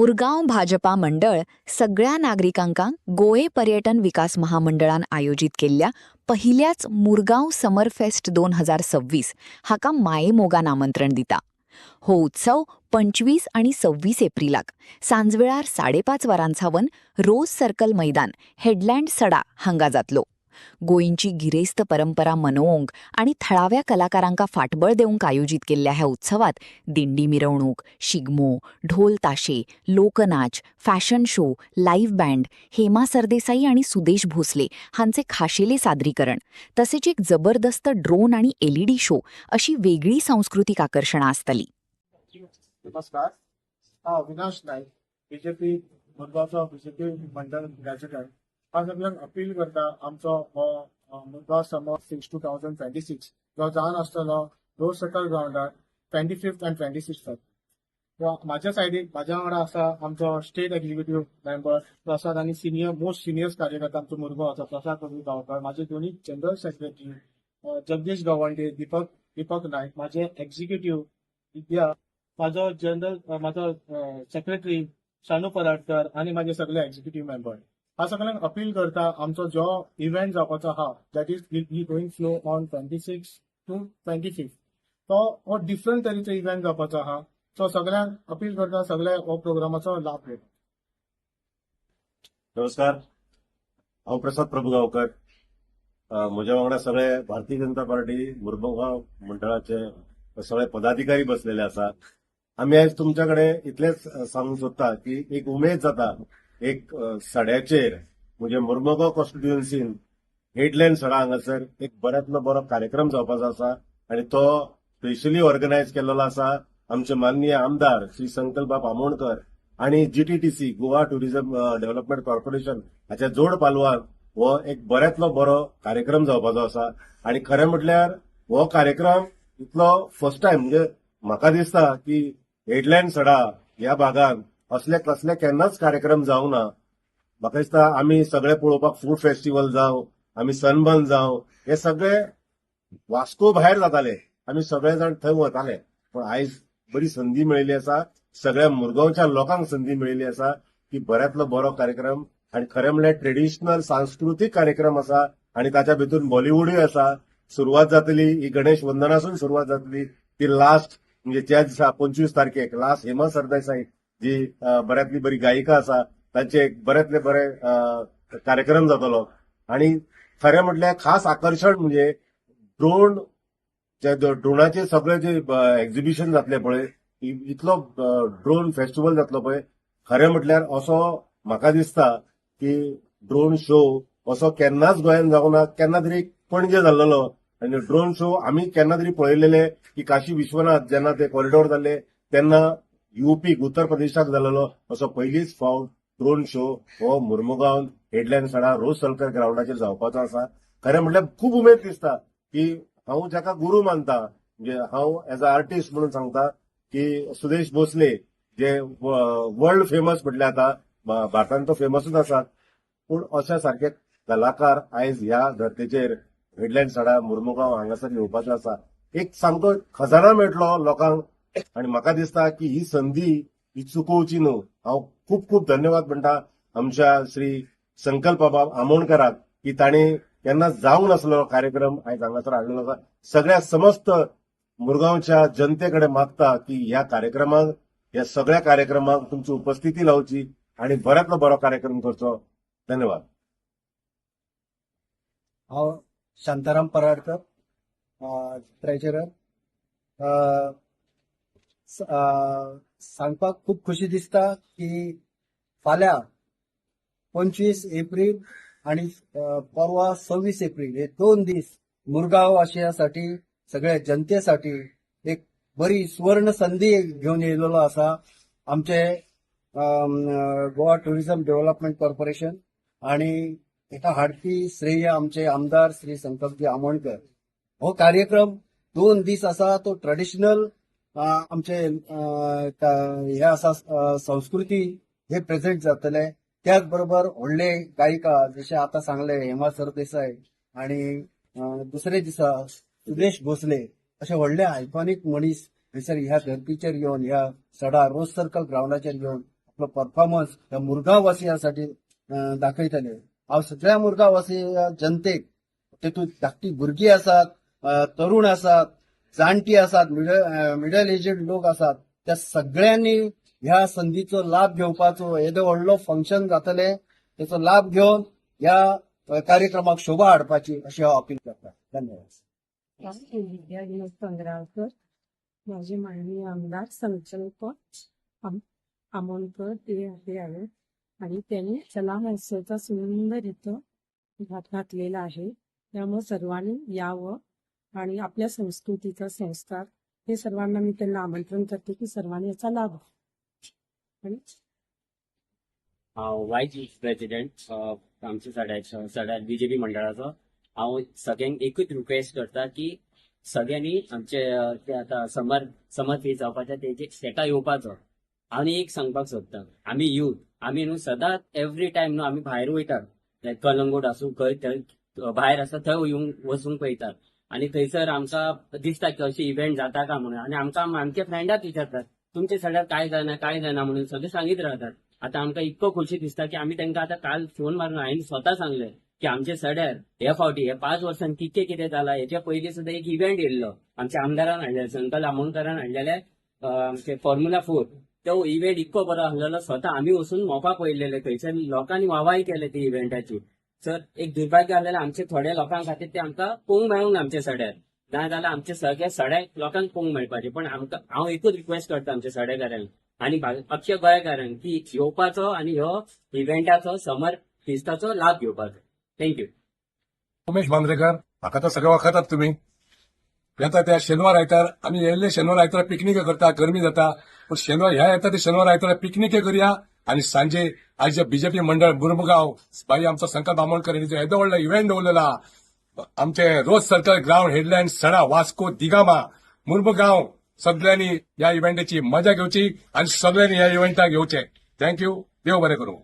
मुरगांव भाजपा मंडळ सगळ्या नागरिकांका गोवे पर्यटन विकास महामंडळान आयोजित केल्ल्या पहिल्याच मुरगांव समर फेस्ट 2026 हाका मायेमोगान आमंत्रण दिता. हो उत्सव 25 आणि 26 एप्रिलाक सांजवेळार 5:30 वरांसावन रोज सर्कल मैदान हेडलँड सडा हांगा जातलो. गोंयची गिरेस्त परंपरा मनोवंक आणि थळाव्या कलाकारांका फाटबळ देवंक आयोजित केल्ल्या ह्या उत्सवात दिंडी मिरवणूक, शिगमो, ढोल ताशे, लोकनाच, fashion show, live band, Hema Sardesai आणि सुदेश भोसले हांचे खाशेले सादरीकरण तसेच एक जबरदस्त ड्रोन आणि LED शो अशी वेगळी सांस्कृतिक आकर्षणा आसतली. नमस्कार. अविनाश नाईक, बीजेपी मुरगांवचो बीजेपी मंडळ प्रेसिडेंट. हांव सगळ्यांक अपील करता आमचो हो मुरगांव समर फेस्ट 2026 जो जावन आसतलो रोज सकल ग्राउंडार 25th and 26th. माझ्या सायडीक म्हाज्या वांगडा आसा आमचो स्टेट एक्झिक्युटिव्ह मेंबर प्रसाद आणि मोस्ट सिनियर कार्यकर्ता आमचो मुरगांवचो प्रसाद प्रभू गांवकर, माझे दोन्ही जनरल सेक्रेटरी जगदीश गवंडे, दीपक नाईक, माझे एक्झिक्युटिव्ह विद्या, माझो सेक्रेटरी शानू पराडकर आणि माझे सगळे एक्झिक्युटिव्ह मेंबर. हा सगळ्यांक अपील करता आमचो जो इव्हेंट जावपाचो हा that is going flow on 26 to 25 तो डिफरंट तरेचो इव्हेंट जावपाचो हा. सो सगळ्यांक अपील करता सगळे हो प्रोग्रामाचो लाभ घेता. नमस्कार, हांव प्रसाद प्रभू गांवकर. म्हज्या वांगडा सगळे भारतीय जनता पार्टी मुरगांव मंडळाचे सगळे पदाधिकारी बसलेले आसा. आम्ही आज तुमच्याकडे इतलेच सांगूंक सोदता की एक उमेद जाता एक सड्याचेर म्हणजे मुरगांव कॉन्स्टिट्युएन्सीन हेडलँड सडा हांगासर एक बऱ्यांतलो बरो कार्यक्रम जावपाचो आसा आणि तो स्पेशली ऑर्गनायज केलेलो आसा आमचे माननीय आमदार श्री संकल्प बाब आमोणकर आणि GTTC Goa tourism development corporation हाच्या जोड पालवान हो एक बऱ्यांतलो बरो कार्यक्रम जावपाचो आसा. आणि खरें म्हटल्यार हो कार्यक्रम इतलो फर्स्ट टायम म्हणजे म्हाका दिसता की हेडलँड सडा ह्या भागात असले कसले केन्नाच कार्यक्रम जावंक ना. म्हाका दिसता आमी सगळे पळोवपाक फूड फेस्टिवल जावं, आमी सनबर्न जावं, हे सगळे वास्को भायर जाताले, आमी सगळे जाण थंय वताले. पण आयज बरी संधी मेळिल्ली आसा, सगळ्या मुरगांवच्या लोकांक संधी मेळिल्ली आसा की बऱ्यांतलो बरो कार्यक्रम आणि खरें म्हणल्यार ट्रेडिशनल सांस्कृतीक कार्यक्रम आसा आणि ताच्या भितून बॉलिवूडूय आसा. सुरवात जातली ही गणेश वंदनासून सुरवात जातली ती लास्ट म्हणजे ज्या दिसा 25 तारखेक लास्ट हेमा सरदेसाई जी बऱ्यांतली बरी गायिका आसा तांचे एक बऱ्यांतले बरे कार्यक्रम जातलो. आणि खरें म्हटल्यार खास आकर्षण म्हणजे ड्रोनाचे सगळे जे एक्झिबिशन जातले पळय, इतलो ड्रोन फेस्टिवल जातलो पळय, खरें म्हटल्यार असो म्हाका दिसता की ड्रोन शो असो केन्नाच गोंयांत जावंक ना. केन्ना तरी पणजे जाल्लो आणि ड्रोन शो आमी केन्ना तरी पळयलेले की काशी विश्वनाथ जेन्ना ते कॉरिडॉर जाल्ले तेन्ना UP उत्तर प्रदेशाक जाल्लो असो पयलीच फावट ड्रोन शो हो मुरमुगांव हेडलँड सडा रोज सलकर ग्राउंडाचेर जावपाचो आसा. खरें म्हटल्यार खूब उमेद दिसता की हांव जाका गुरू मानता म्हणजे हांव एज अ आर्टिस्ट म्हणून सांगता की सुदेश भोसले जे वर्ल्ड फेमस म्हटले आता भारतांत तो फेमसूच आसा, पूण अशा सारखे कलाकार आयज ह्या धर्तेचेर हेडलँड सडा मुरमुगांव हांगासर येवपाचो आसा. एक सामको खजाना मेळटलो लोकांक आणि म्हाका दिसता की ही संधी ही चुकोवची न्हू. हांव खूब खूब धन्यवाद म्हणटा आमच्या श्री संकल्प बाब आमोणकराक की तांणी केन्ना जावंक नासलो कार्यक्रम आयज हांगासर हाडलेलो आसा. सगळ्या समस्त मुरगांवच्या जनतेकडे मागता की ह्या सगळ्या कार्यक्रमांक तुमची उपस्थिती लावची आणि बऱ्यांतलो बरो कार्यक्रम करचो. धन्यवाद. हांव शांताराम पराडकर, ट्रेजरर. सांगपाक खूब खुशी दिसता की फाल्यां 25 एप्रील आणि परवा 26 एप्रील हे 2 दीस मुरगांव वासियांसाठी सगळ्या जनतेसाठी एक बरी सुवर्ण संधी घेऊन येयलेलो आसा आमचे गोवा टुरिझम डेव्हलपमेंट कॉर्पोरेशन आणि एका हाडपी श्रेय आमचे आमदार श्री संकल्पजी आमोणकर. हो कार्यक्रम 2 दीस आसा तो ट्रेडिशनल आमचे हे आसा संस्कृती हे प्रेझेंट जातले. त्याच बरोबर व्हडले गायिका जशे आता सांगले हेमा सरदेसाई आणि दुसरे दिसा सुदेश भोसले असे व्हडले आयकॉनिक मनीस थंयसर ह्या धर्तीचेर येवन ह्या सडा रोज सर्कल ग्राउंडाचेर येवन आपलो परफॉर्मन्स ह्या मुरगांव वासियांसाठी दाखयतले. हांव सगळ्या मुरगांव वासी जनतेक तेतूंत धाकटी भुरगीं आसात, तरुण आसात, जाणटी आसात, मिडल एजेड लोक आसात, त्या सगळ्यांनी ह्या संधीचो लाभ घेवपाचो. येदो व्हडलो फंक्शन जातले, तेचो लाभ घेवन ह्या कार्यक्रमाक शोभा हाडपाची अशी हांव अपील करता. धन्यवाद. विद्या विनोद पंगरावकर, माझे माननीय आमदार संकल्प आमोणकर ते आहे आणि त्यांनी कला महोत्सवचा सुंदर इथं घातलेला आहे. त्यामुळे सर्वांनी यावं आणि आपल्या संस्कृतीचा संस्कार हे सर्वांना मी त्यांना आमंत्रण करते की सर्वांनी याचा लाभ घ्यावा. आणि हांव वायस प्रेसिडेंट आमच्या सड्यार बीजेपी मंडळाचो. हांव सगळ्यांक एकूच रिक्वेस्ट करता की सगळ्यांनी आमचे ते आतां समर फीज जावपाच्या तेका येवपाचो. आनी एक सांगपाक सोदता, आमी यूथ आमी न्हू सदांच एवरी टायम न्हू आमी भायर वयतात, लायक कलंगूट आसूं खंय थंय भायर आसा थंय वचूंक पळयतात आनी थंयसर आमकां दिसता की अशें इव्हेंट जाता काय म्हणून. आनी आमकां आमचे फ्रेंडाच विचारतात तुमचे सड्यार काय जायना म्हणून सगळे सांगीत रावतात. आतां आमकां इतको खोशी दिसता की आमी तांकां आतां काल फोन मारून हांवें स्वता सांगलें की आमचे सड्यार हे फावटी हे 5 वर्सांनी कितें जालां हेच्या पयलीं सुद्दां एक इव्हेंट येयल्लो आमच्या आमदारान हाडलेलो, संकल्प आमोणकरान हाडलेले आमचे फॉर्म्युला 4. तो इव्हेंट इतको बरो आसलेलो, स्वता आमी वचून मोपा पळयलेले, थंयसर लोकांनी वाहवाही केले ते इव्हेंटाची. सर एक दुर्भाग्य आसलेलें आमचे थोड्या लोकां खातीर ते आमकां पळोवंक मेळूंक ना आमच्या सड्यार. नाजाल्यार आमचे सगळे सड्याक लोकांक पळोवंक मेळपाचे. पण आमकां हांव एकूच रिक्वेस्ट करता आमच्या सड्याकारांक आनी अख्ख्या गोंयकारांक की येवपाचो आनी ह्यो इव्हेंटाचो समर फिस्टाचो लाभ घेवपाचो. थँक्यू. उमेश मांद्रेकर. म्हाका तो सगळें वखतात तुमी. येता त्या शेनवार आयतार आमी येयल्ले शेनवार आयतार पिकनिक करता, गरमी जाता, पूण शेनवार ह्या येता ते शेनवार आयतार पिकनिक करुया आनी सांजे आज जे बीजेपी मंडळ मुरमुगांव बाई आमचो संकल्प आमोणकर हेजो येदो व्हडलो इव्हेंट दवरलेला. आमचे रोज सर्कल ग्राउंड हेडलँड सडा वास्को दिगामा मुरमुगांव सगळ्यांनी ह्या इव्हेंटाची मजा घेवची आनी सगळ्यांनी ह्या इव्हेंटाक येवचें. थँक्यू. देव बरें करूं.